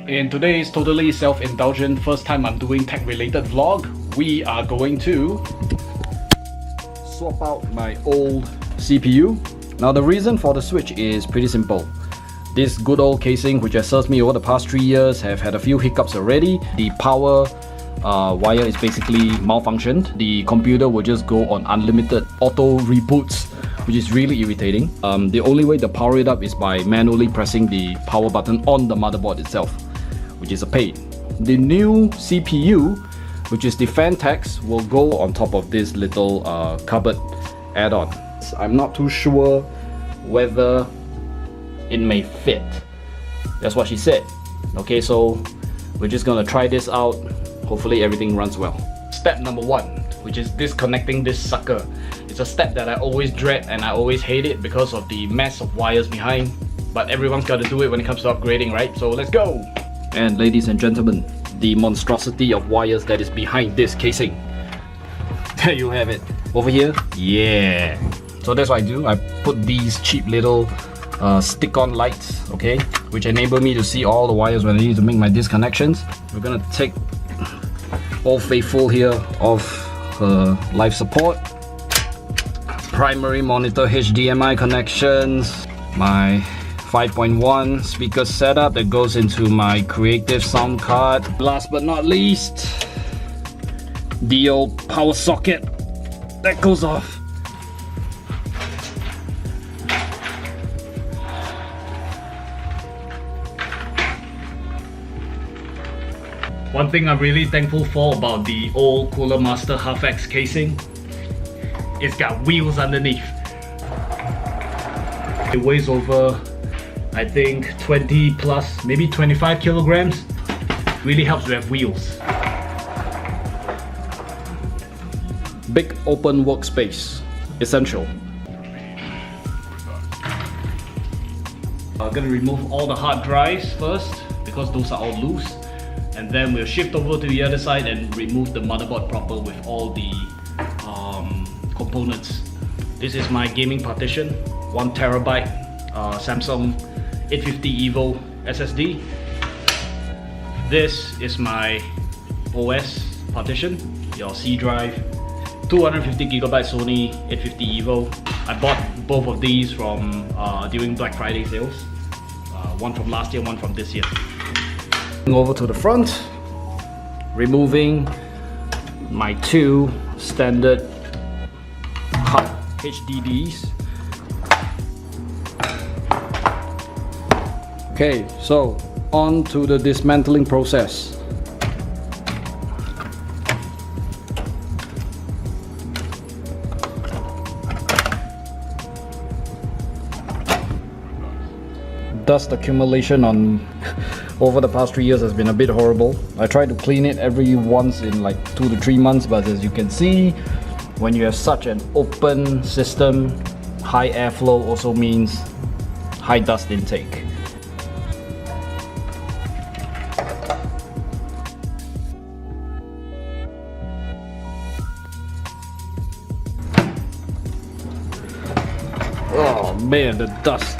In today's totally self-indulgent first time I'm doing tech related vlog, we are going to swap out my old CPU. Now the reason for the switch is pretty simple. This good old casing which has served me over the past 3 years have had a few hiccups already. The power wire is basically malfunctioned. The computer will just go on unlimited auto reboots, which is really irritating. The only way to power it up is by manually pressing the power button on the motherboard itself, which is a pain. The new CPU, which is the Phanteks, will go on top of this little cupboard add-on. I'm not too sure whether it may fit. That's what she said. Okay, so we're just gonna try this out. Hopefully everything runs well. Step number 1, which is disconnecting this sucker. It's a step that I always dread and I always hate it because of the mess of wires behind. But everyone's got to do it when it comes to upgrading, right? So let's go! And ladies and gentlemen, the monstrosity of wires that is behind this casing. There you have it. Over here, yeah. So that's what I do. I put these cheap little stick-on lights, okay, which enable me to see all the wires when I need to make my disconnections. We're gonna take Old Faithful here off her life support. Primary monitor HDMI connections. My 5.1 speaker setup that goes into my Creative sound card. Last but not least, the old power socket that goes off. One thing I'm really thankful for about the old Cooler Master Half-X casing, it's got wheels underneath. It weighs over, I think, 20 plus, maybe 25 kilograms. Really helps to have wheels. Big open workspace, essential. I'm gonna remove all the hard drives first because those are all loose. And then we'll shift over to the other side and remove the motherboard proper with all the components. This is my gaming partition, 1 terabyte Samsung 850 EVO SSD. This is my OS partition, your C drive, 250 gigabyte Sony 850 EVO. I bought both of these from during Black Friday sales. One from last year, one from this year. Over to the front, removing my 2 standard hub HDDs. Okay, so on to the dismantling process. Dust accumulation on over the past 3 years has been a bit horrible. I try to clean it every once in like 2 to 3 months, but as you can see, when you have such an open system, high airflow also means high dust intake. Oh man, the dust.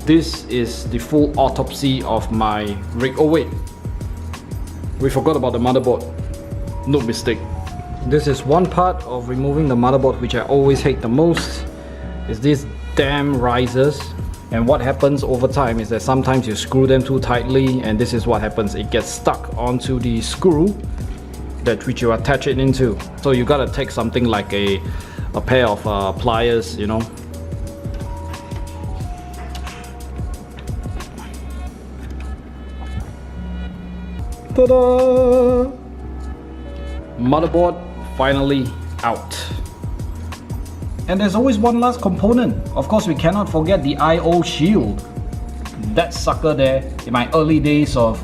This is the full autopsy of my rig. Oh wait, we forgot about the motherboard. No mistake. This is one part of removing the motherboard which I always hate the most, is these damn risers. And what happens over time is that sometimes you screw them too tightly and this is what happens. It gets stuck onto the screw that which you attach it into. So you gotta take something like a pair of pliers, you know. Ta-da! Motherboard finally out. And there's always one last component. Of course, we cannot forget the I/O shield. That sucker there, in my early days of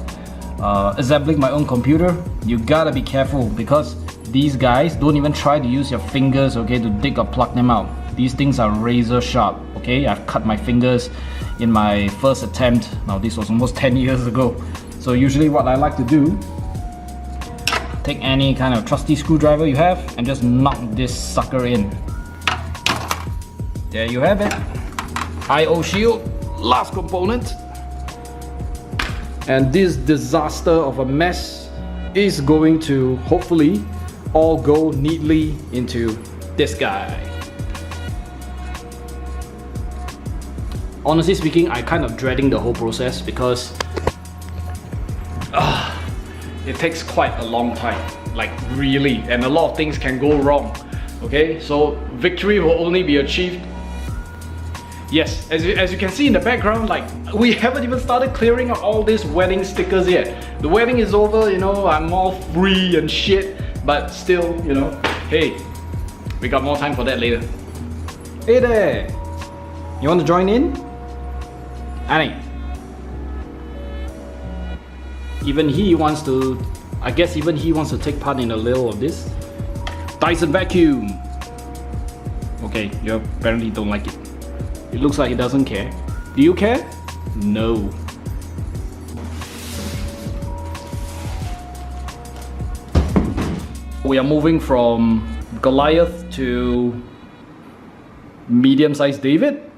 assembling my own computer, you gotta be careful because these guys don't even try to use your fingers, okay, to dig or pluck them out. These things are razor sharp, okay? I've cut my fingers in my first attempt. Now this was almost 10 years ago. So usually what I like to do, take any kind of trusty screwdriver you have and just knock this sucker in. There you have it. I/O shield, last component. And this disaster of a mess is going to hopefully all go neatly into this guy. Honestly speaking, I kind of dreading the whole process because it takes quite a long time, like really, and a lot of things can go wrong. Okay, so victory will only be achieved. Yes, as you can see in the background, like we haven't even started clearing up all these wedding stickers yet. The wedding is over, you know, I'm all free and shit, but still, you know, hey, we got more time for that later. Hey there, you want to join in? Annie. Even he wants to, I guess even he wants to take part in a little of this. Dyson vacuum. Okay, you apparently don't like it. It looks like he doesn't care. Do you care? No. We are moving from Goliath to medium-sized David.